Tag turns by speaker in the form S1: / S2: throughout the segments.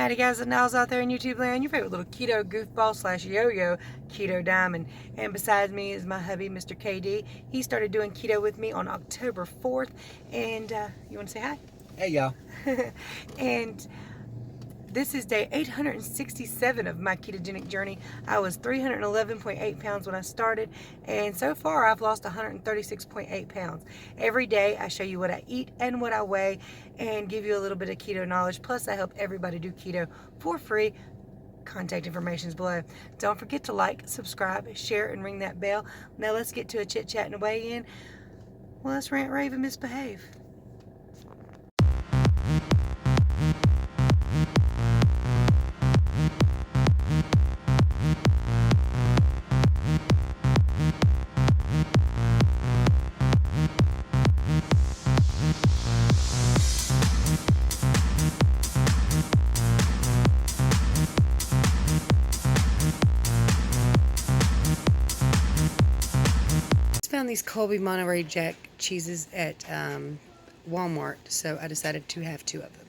S1: Howdy guys and gals out there in YouTube land, your favorite little keto goofball slash yo-yo, Keto Diamond. And besides me is my hubby, Mr. KD. He started doing keto with me on October 4th. And you want to say hi?
S2: Hey y'all.
S1: And this is day 867 of my ketogenic journey. I was 311.8 pounds when I started, and so far I've lost 136.8 pounds. Every day I show you what I eat and what I weigh and give you a little bit of keto knowledge. Plus I help everybody do keto for free. Contact information is below. Don't forget to like, subscribe, share, and ring that bell. Now let's get to a chit chat and a weigh in. Well, let's rant, rave, and misbehave. Found these Colby Monterey Jack cheeses at Walmart, so I decided to have two of them.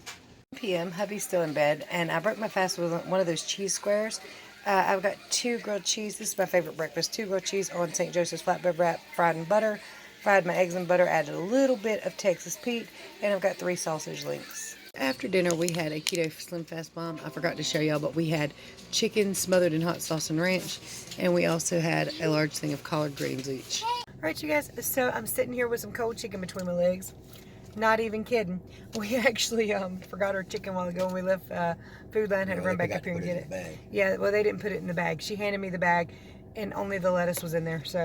S1: 1 p.m. Hubby's still in bed, and I broke my fast with one of those cheese squares. I've got 2 grilled cheese. This is my favorite breakfast. 2 grilled cheese on St. Joseph's flatbread wrap, fried in butter. Fried my eggs in butter, added a little bit of Texas Pete, and I've got 3 sausage links. After dinner, we had a Keto Slim Fast Bomb. I forgot to show y'all, but we had chicken smothered in hot sauce and ranch, and we also had a large thing of collard greens each. Alright you guys, so I'm sitting here with some cold chicken between my legs. Not even kidding. We actually forgot our chicken a while ago when we left Food Line. Had to run back up here and get it. Yeah, well they didn't put it in the bag. She handed me the bag and only the lettuce was in there. So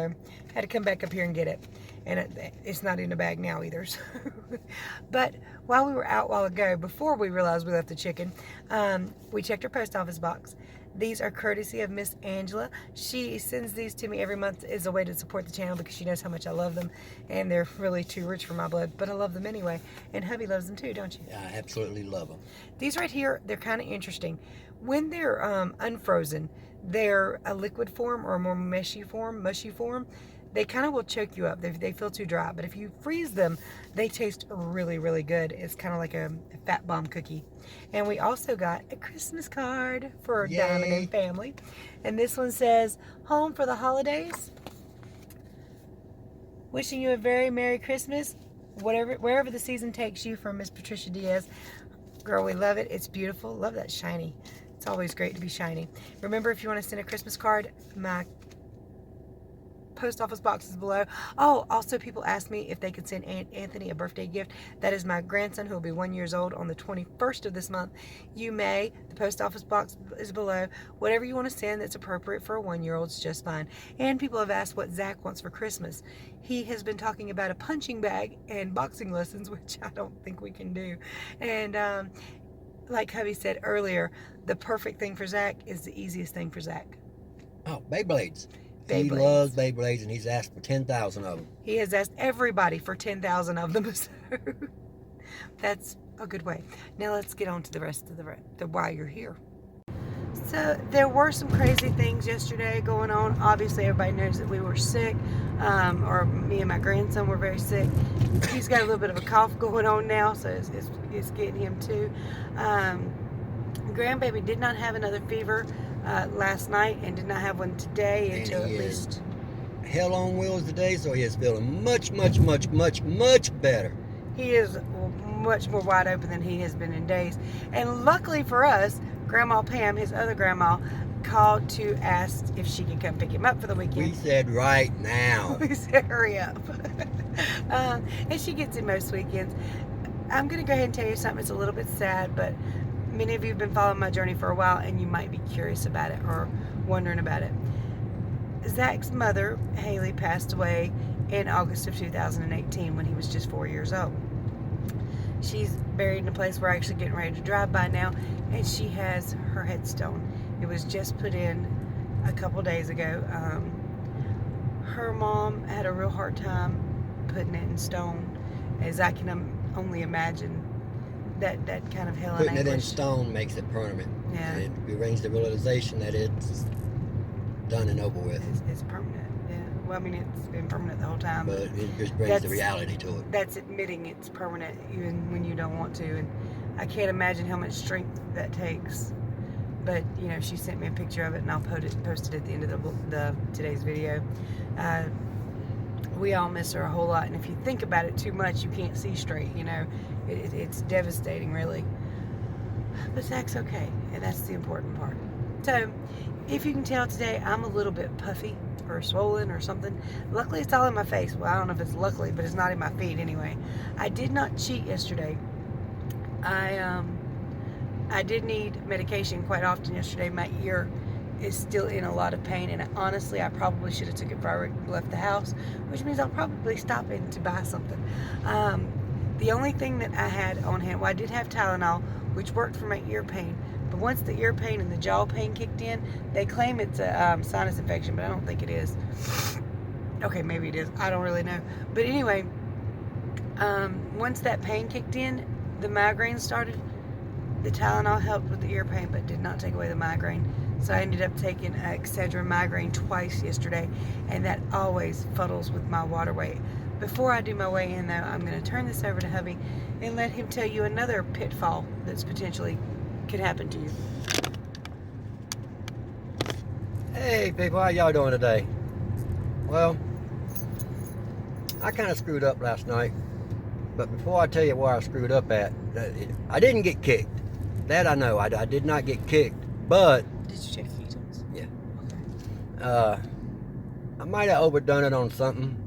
S1: I had to come back up here and get it. And it's not in the bag now either. So. But while we were out a while ago, before we realized we left the chicken, we checked our post office box. These are courtesy of Miss Angela. She sends these to me every month as a way to support the channel because she knows how much I love them. And they're really too rich for my blood, but I love them anyway. And hubby loves them too, don't you?
S2: I absolutely love them.
S1: These right here, they're kind of interesting. When they're unfrozen, they're a liquid form or a more mushy form. They kind of will choke you up. They feel too dry. But if you freeze them, they taste really, really good. It's kind of like a fat bomb cookie. And we also got a Christmas card for Diamond and family. And this one says, home for the holidays. Wishing you a very Merry Christmas. Wherever the season takes you, from Miss Patricia Diaz. Girl, we love it. It's beautiful. Love that shiny. It's always great to be shiny. Remember, if you want to send a Christmas card, my post office box is below. Oh, also people asked me if they could send Aunt Anthony a birthday gift. That is my grandson who will be 1 year old on the 21st of this month. You may. The post office box is below. Whatever you want to send that's appropriate for a 1-year-old is just fine. And people have asked what Zach wants for Christmas. He has been talking about a punching bag and boxing lessons, which I don't think we can do. And like hubby said earlier, the perfect thing for Zach is the easiest thing for Zach.
S2: Oh, Beyblades. He loves Beyblades, and he's asked for 10,000 of them.
S1: He has asked everybody for 10,000 of them, so that's a good way. Now let's get on to the rest of the why you're here. So there were some crazy things yesterday going on. Obviously, everybody knows that we were sick, or me and my grandson were very sick. He's got a little bit of a cough going on now, so it's getting him too. Grandbaby did not have another fever last night and did not have one today until at least
S2: hell on wheels today, so he is feeling much better.
S1: He is much more wide open than he has been in days. And luckily for us, Grandma Pam, his other grandma, called to ask if she could come pick him up for the weekend.
S2: We said right now.
S1: We said hurry up. And she gets him most weekends. I'm going to go ahead and tell you something. It's a little bit sad, but many of you have been following my journey for a while, and you might be curious about it or wondering about it. Zach's mother, Haley, passed away in August of 2018 when he was just 4 years old. She's buried in a place we're actually getting ready to drive by now, and she has her headstone. It was just put in a couple days ago. Her mom had a real hard time putting it in stone, as I can only imagine. That kind of hell and anguish.
S2: Putting it in stone makes it permanent.
S1: Yeah.
S2: And it brings the realization that it's done and over with.
S1: It's permanent. Yeah. Well, I mean, it's been permanent the whole time.
S2: But it just brings the reality to it.
S1: That's admitting it's permanent even when you don't want to. I can't imagine how much strength that takes. But, you know, she sent me a picture of it, and I'll post it at the end of the today's video. We all miss her a whole lot, and if you think about it too much, you can't see straight, you know. It's devastating, really. But Zach's okay, and that's the important part. So, if you can tell today, I'm a little bit puffy or swollen or something. Luckily, it's all in my face. Well, I don't know if it's luckily, but it's not in my feet anyway. I did not cheat yesterday. I did need medication quite often yesterday. My ear is still in a lot of pain, and honestly, I probably should have took it before I left the house, which means I'll probably stop in to buy something. The only thing that I had on hand, well, I did have Tylenol, which worked for my ear pain, but once the ear pain and the jaw pain kicked in, they claim it's a sinus infection, but I don't think it is. Okay, maybe it is. I don't really know. But anyway, once that pain kicked in, the migraine started. The Tylenol helped with the ear pain, but did not take away the migraine. So I ended up taking Excedrin migraine twice yesterday, and that always fuddles with my water weight. Before I do my weigh in, though, I'm going to turn this over to hubby and let him tell you another pitfall that's potentially could happen to you.
S2: Hey people, how y'all doing today? Well, I kind of screwed up last night, but before I tell you where I screwed up at, I didn't get kicked. That I know, I did not get kicked, but...
S1: Did you check the ketones?
S2: Yeah.
S1: Okay.
S2: I might have overdone it on something.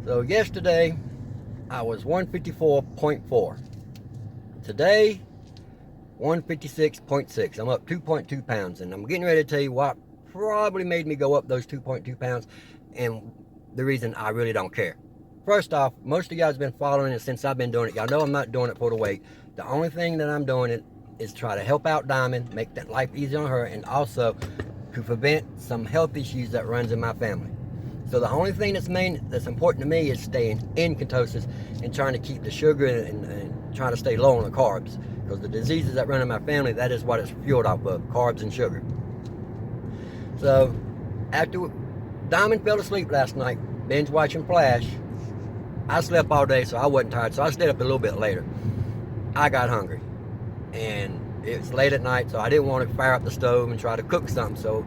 S2: So yesterday, I was 154.4. Today, 156.6. I'm up 2.2 pounds, and I'm getting ready to tell you what probably made me go up those 2.2 pounds, and the reason I really don't care. First off, most of y'all have been following it since I've been doing it. Y'all know I'm not doing it for the weight. The only thing that I'm doing it is try to help out Diamond, make that life easier on her, and also to prevent some health issues that runs in my family. So the only thing that's important to me is staying in ketosis and trying to keep the sugar and trying to stay low on the carbs. Because the diseases that run in my family, that is what it's fueled off of, carbs and sugar. So after Diamond fell asleep last night, binge watching Flash, I slept all day, so I wasn't tired, so I stayed up a little bit later. I got hungry, and it was late at night, so I didn't want to fire up the stove and try to cook something, so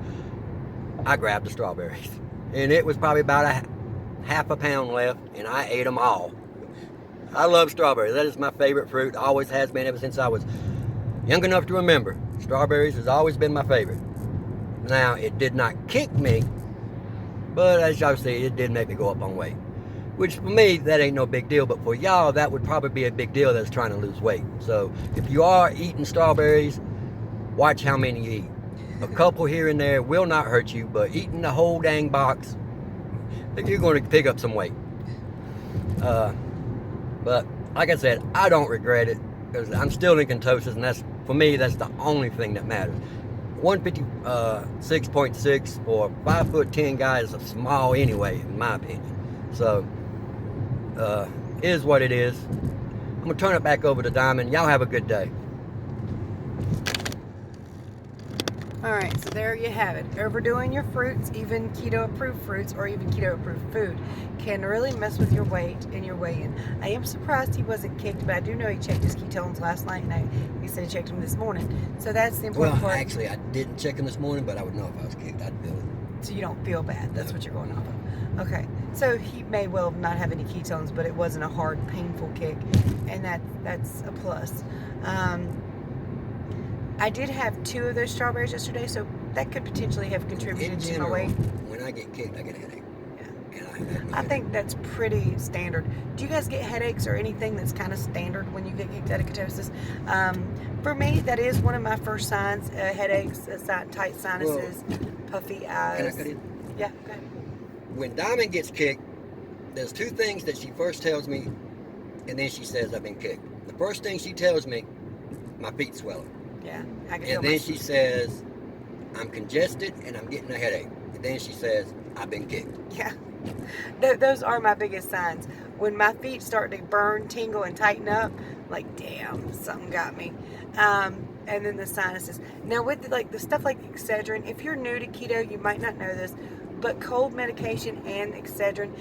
S2: I grabbed the strawberries. And it was probably about half a pound left, and I ate them all. I love strawberries. That is my favorite fruit. Always has been ever since I was young enough to remember. Strawberries has always been my favorite. Now, it did not kick me, but as y'all see, it did make me go up on weight. Which for me, that ain't no big deal, but for y'all, that would probably be a big deal that's trying to lose weight. So if you are eating strawberries, watch how many you eat. A couple here and there will not hurt you, but eating the whole dang box, you're going to pick up some weight. But like I said, I don't regret it because I'm still in ketosis, and that's, for me, that's the only thing that matters. 156.6 for a 5'10" guy is small anyway, in my opinion. So, is what it is. I'm gonna turn it back over to Diamond. Y'all have a good day.
S1: Alright, so there you have it. Overdoing your fruits, even keto-approved fruits, or even keto-approved food, can really mess with your weight and your weigh-in. I am surprised he wasn't kicked, but I do know he checked his ketones last night, and he said he checked them this morning. So that's the important part.
S2: Actually, I didn't check them this morning, but I would know if I was kicked. I'd feel it.
S1: So you don't feel bad. That's what you're going off of. Okay. So he may well not have any ketones, but it wasn't a hard, painful kick, and that's a plus. I did have 2 of those strawberries yesterday, so that could potentially have contributed to my weight.
S2: When I get kicked, I get a headache.
S1: Yeah. And I think that's pretty standard. Do you guys get headaches or anything that's kind of standard when you get kicked out of ketosis? For me, that is one of my first signs: headaches, tight sinuses, puffy eyes.
S2: Can I cut in?
S1: Yeah, go ahead.
S2: When Diamond gets kicked, there's 2 things that she first tells me, and then she says I've been kicked. The first thing she tells me, my feet swelling.
S1: Yeah, I can feel.
S2: And then she says, I'm congested and I'm getting a headache. And then she says, I've been kicked.
S1: Yeah, those are my biggest signs. When my feet start to burn, tingle, and tighten up, like, damn, something got me. And then the sinuses. Now, with the stuff like Excedrin, if you're new to keto, you might not know this.
S3: But cold medication and Excedrin,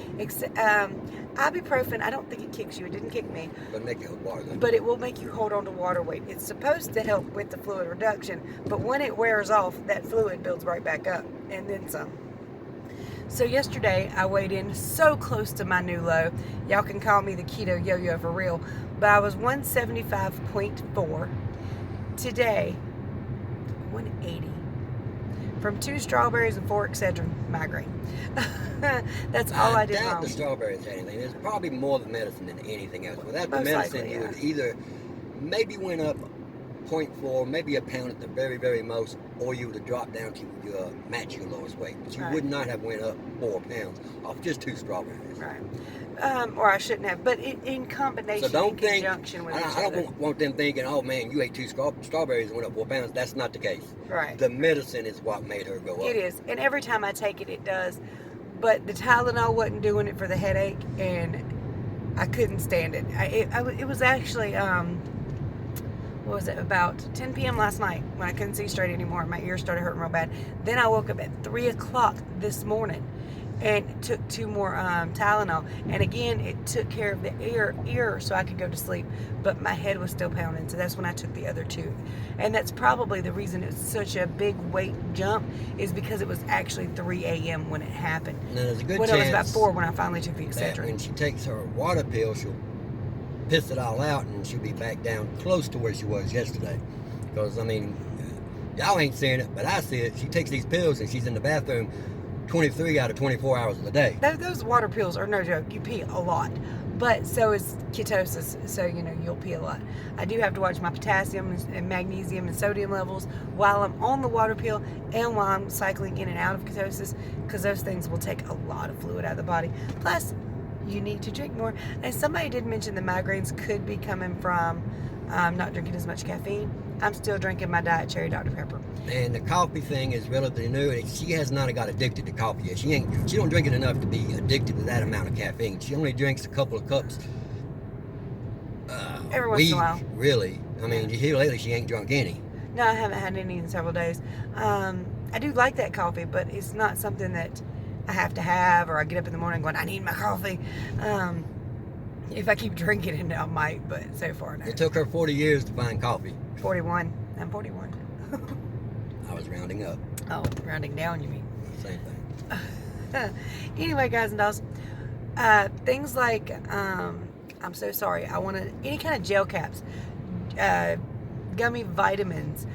S3: ibuprofen, I don't think it kicks you. It didn't kick me.
S2: But make it hold water though.
S3: But it will make you hold on to water weight. It's supposed to help with the fluid reduction, but when it wears off, that fluid builds right back up, and then some. So yesterday, I weighed in so close to my new low. Y'all can call me the keto yo-yo for real, but I was 175.4. Today, 180. From 2 strawberries and 4 Excedrin migraine. That's all I did
S2: doubt
S3: wrong.
S2: the strawberries had anything. It's probably more the medicine than anything else. Without the
S3: Most
S2: medicine,
S3: likely,
S2: you
S3: yeah.
S2: would either maybe went up 0.4, maybe a pound at the very, very most, or you would have dropped down to match your lowest weight. But you
S3: Right.
S2: would not have went up 4 pounds off just 2 strawberries.
S3: Right. Or I shouldn't have, but in combination,
S2: So don't
S3: in
S2: think,
S3: conjunction with each
S2: I
S3: other.
S2: don't want them thinking, oh man, you ate 2 strawberries and went up 4 pounds. That's not the case.
S3: Right.
S2: The medicine is what made her go up.
S3: It is. And every time I take it, it does. But the Tylenol wasn't doing it for the headache, and I couldn't stand it. It was actually, what was it, about 10 p.m. last night when I couldn't see straight anymore. My ears started hurting real bad. Then I woke up at 3 o'clock this morning and took 2 more Tylenol. And again, it took care of the ear so I could go to sleep. But my head was still pounding, so that's when I took the other 2. And that's probably the reason it was such a big weight jump, is because it was actually 3 a.m. when it happened.
S2: Now, there's a good
S3: Well,
S2: chance
S3: it was about 4 when I finally took the
S2: that
S3: Excedrin.
S2: when she takes her water pill, she'll piss it all out and she'll be back down close to where she was yesterday. Because, I mean, y'all ain't seeing it, but I see it. She takes these pills and she's in the bathroom 23 out of 24 hours of the day.
S3: Those water pills are no joke. You pee a lot. But so is ketosis, so you'll pee a lot. I do have to watch my potassium and magnesium and sodium levels while I'm on the water pill and while I'm cycling in and out of ketosis, because those things will take a lot of fluid out of the body. Plus, you need to drink more. And somebody did mention the migraines could be coming from not drinking as much caffeine. I'm still drinking my Diet Cherry Dr. Pepper.
S2: And the coffee thing is relatively new. And she has not got addicted to coffee yet. She don't drink it enough to be addicted to that amount of caffeine. She only drinks a couple of cups
S3: Every once in a
S2: week,
S3: while.
S2: really. I mean, here lately she ain't drunk any.
S3: No, I haven't had any in several days. I do like that coffee, but it's not something that I have to have, or I get up in the morning going, I need my coffee. If I keep drinking it, I might, but so far, no.
S2: It took her 40 years to find coffee.
S3: 41. I'm 41.
S2: I was rounding up.
S3: Oh, rounding down, you mean?
S2: Same thing.
S3: Anyway, guys and dolls, things like, I'm so sorry, I wanted any kind of gel caps, gummy vitamins,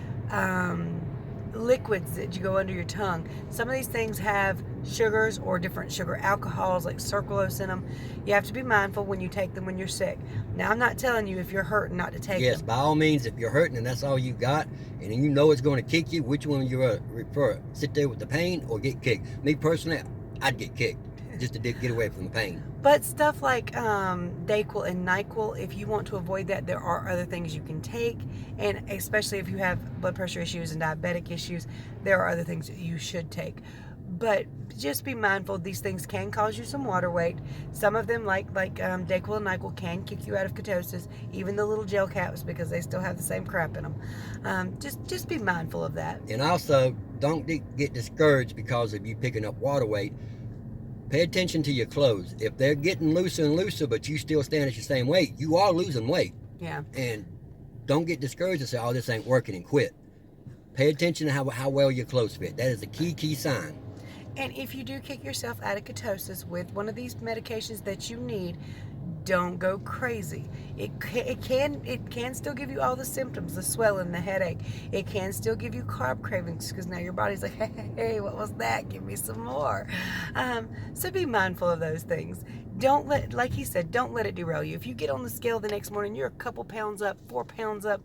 S3: liquids that you go under your tongue. Some of these things have sugars or different sugar alcohols like sucralose in them. You have to be mindful when you take them when you're sick. Now, I'm not telling you if you're hurting not to take
S2: Yes,
S3: them.
S2: by all means, if you're hurting and that's all you got, and you know it's going to kick you, which one you prefer? Sit there with the pain or get kicked? Me personally, I'd get kicked just to get away from the pain.
S3: But stuff like Dayquil and NyQuil, if you want to avoid that, there are other things you can take. And especially if you have blood pressure issues and diabetic issues, there are other things that you should take. But just be mindful, these things can cause you some water weight. Some of them, like Dayquil and NyQuil, can kick you out of ketosis, even the little gel caps, because they still have the same crap in them. Just be mindful of that.
S2: And also, don't get discouraged because of you picking up water weight. Pay attention to your clothes. If they're getting looser and looser, but you still stand at your same weight, you are losing weight.
S3: Yeah.
S2: And don't get discouraged and say, oh, this ain't working, and quit. Pay attention to how well your clothes fit. That is a key sign.
S3: And if you do kick yourself out of ketosis with one of these medications that you need, don't go crazy. It can still give you all the symptoms, the swelling, the headache. It can still give you carb cravings, because now your body's like, hey, what was that? Give me some more. So be mindful of those things. Don't let, like he said, don't let it derail you. If you get on the scale the next morning, you're a couple pounds up, 4 pounds up,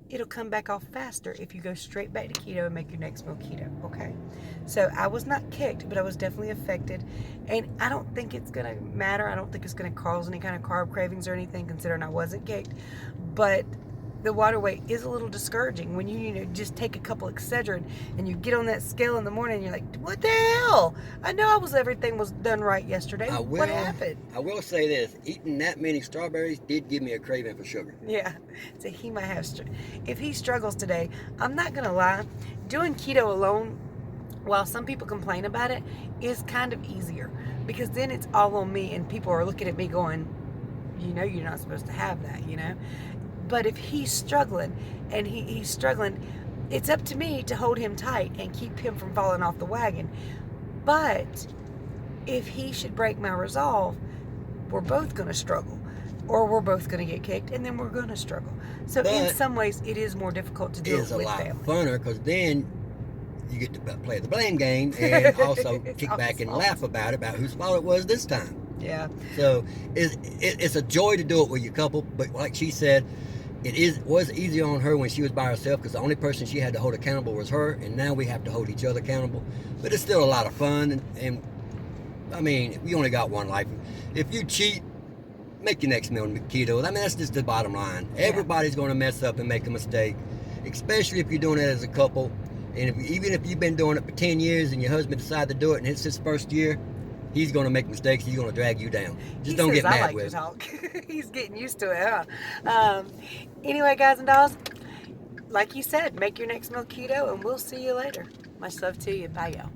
S3: it'll come back off faster if you go straight back to keto and make your next meal keto, okay? So I was not kicked, but I was definitely affected, and I don't think it's going to matter. I don't think it's going to cause any kind of carb cravings or anything, considering I wasn't kicked, but the water weight is a little discouraging when you just take a couple Excedrin and you get on that scale in the morning and you're like, what the hell? I know everything was done right yesterday. What happened?
S2: I will say this, eating that many strawberries did give me a craving for sugar.
S3: Yeah, so he might have, if he struggles today, I'm not going to lie, doing keto alone while some people complain about it, is kind of easier, because then it's all on me and people are looking at me going, you know, you're not supposed to have that, you know. But if he's struggling and he's struggling, it's up to me to hold him tight and keep him from falling off the wagon. But if he should break my resolve, we're both going to struggle, or we're both going to get kicked, and then we're going to struggle. So
S2: But
S3: in some ways, it is more difficult to do it
S2: It's a
S3: with
S2: lot
S3: family.
S2: funner because then you get to play the blame game and also kick back and laugh about whose fault it was this time.
S3: Yeah.
S2: So it's a joy to do it with your couple, but like she said, was easier on her when she was by herself, because the only person she had to hold accountable was her, and now we have to hold each other accountable. But it's still a lot of fun, and I mean, we only got one life. If you cheat, make your next meal keto. I mean, that's just the bottom line.
S3: Yeah.
S2: Everybody's going to mess up and make a mistake, especially if you're doing it as a couple. And even if you've been doing it for 10 years and your husband decided to do it and it's his first year, he's going to make mistakes. He's going to drag you down. Just don't get mad
S3: I like
S2: with
S3: to
S2: him.
S3: talk. He's getting used to it, huh? Anyway, guys and dolls, like you said, make your next meal keto, and we'll see you later. Much love to you. Bye, y'all.